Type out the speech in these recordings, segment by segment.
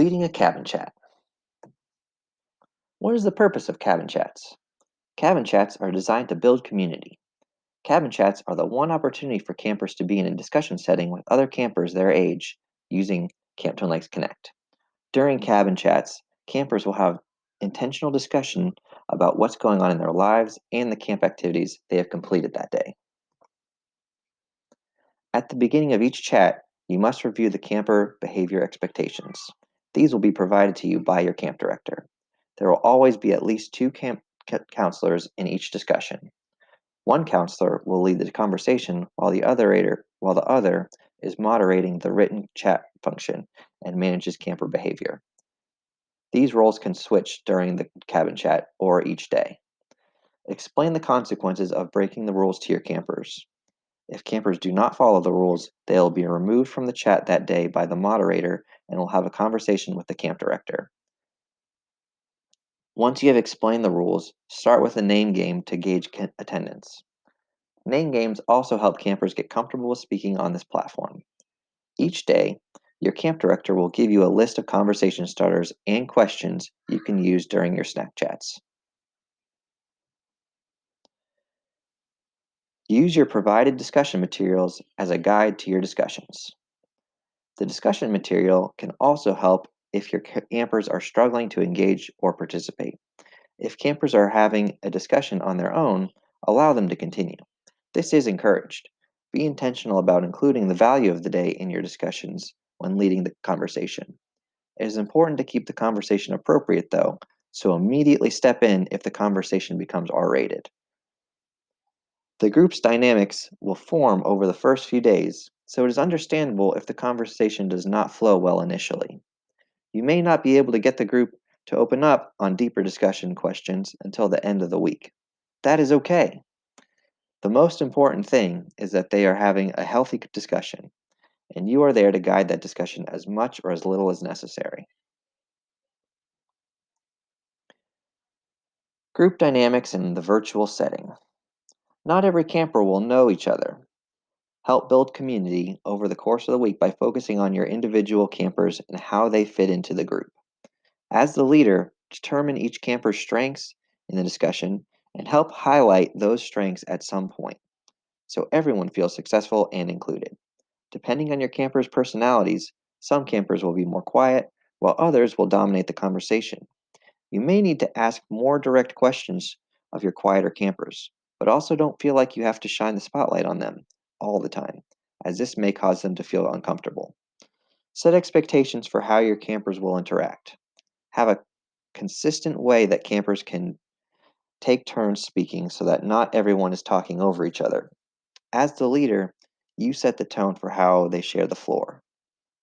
Leading a cabin chat. What is the purpose of cabin chats? Cabin chats are designed to build community. Cabin chats are the one opportunity for campers to be in a discussion setting with other campers their age using Camp Twin Lakes Connect. During cabin chats, campers will have intentional discussion about what's going on in their lives and the camp activities they have completed that day. At the beginning of each chat, you must review the camper behavior expectations. These will be provided to you by your camp director. There will always be at least two camp counselors in each discussion. One counselor will lead the conversation while the other is moderating the written chat function and manages camper behavior. These roles can switch during the cabin chat or each day. Explain the consequences of breaking the rules to your campers. If campers do not follow the rules, they will be removed from the chat that day by the moderator and will have a conversation with the camp director. Once you have explained the rules, start with a name game to gauge attendance. Name games also help campers get comfortable with speaking on this platform. Each day, your camp director will give you a list of conversation starters and questions you can use during your snack chats. Use your provided discussion materials as a guide to your discussions. The discussion material can also help if your campers are struggling to engage or participate. If campers are having a discussion on their own, allow them to continue. This is encouraged. Be intentional about including the value of the day in your discussions when leading the conversation. It is important to keep the conversation appropriate, though, so immediately step in if the conversation becomes R-rated. The group's dynamics will form over the first few days, so it is understandable if the conversation does not flow well initially. You may not be able to get the group to open up on deeper discussion questions until the end of the week. That is okay. The most important thing is that they are having a healthy discussion, and you are there to guide that discussion as much or as little as necessary. Group dynamics in the virtual setting. Not every camper will know each other. Help build community over the course of the week by focusing on your individual campers and how they fit into the group. As the leader, determine each camper's strengths in the discussion and help highlight those strengths at some point so everyone feels successful and included. Depending on your campers' personalities, some campers will be more quiet while others will dominate the conversation. You may need to ask more direct questions of your quieter campers, but also don't feel like you have to shine the spotlight on them all the time, as this may cause them to feel uncomfortable. Set expectations for how your campers will interact. Have a consistent way that campers can take turns speaking so that not everyone is talking over each other. As the leader, you set the tone for how they share the floor.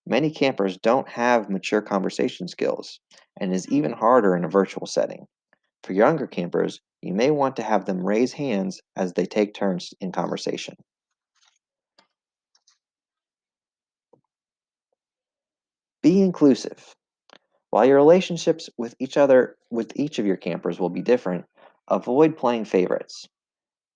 Many campers don't have mature conversation skills, and it is even harder in a virtual setting. For younger campers, you may want to have them raise hands as they take turns in conversation. Be inclusive. While your relationships with each of your campers will be different, avoid playing favorites.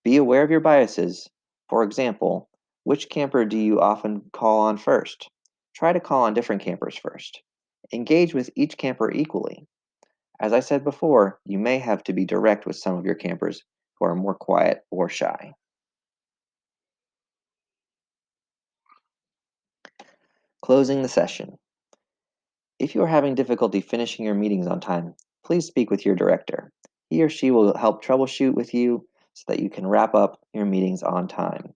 Be aware of your biases. For example, which camper do you often call on first? Try to call on different campers first. Engage with each camper equally. As I said before, you may have to be direct with some of your campers who are more quiet or shy. Closing the session. If you are having difficulty finishing your meetings on time, please speak with your director. He or she will help troubleshoot with you so that you can wrap up your meetings on time.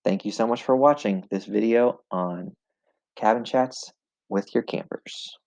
Thank you so much for watching this video on cabin chats with your campers.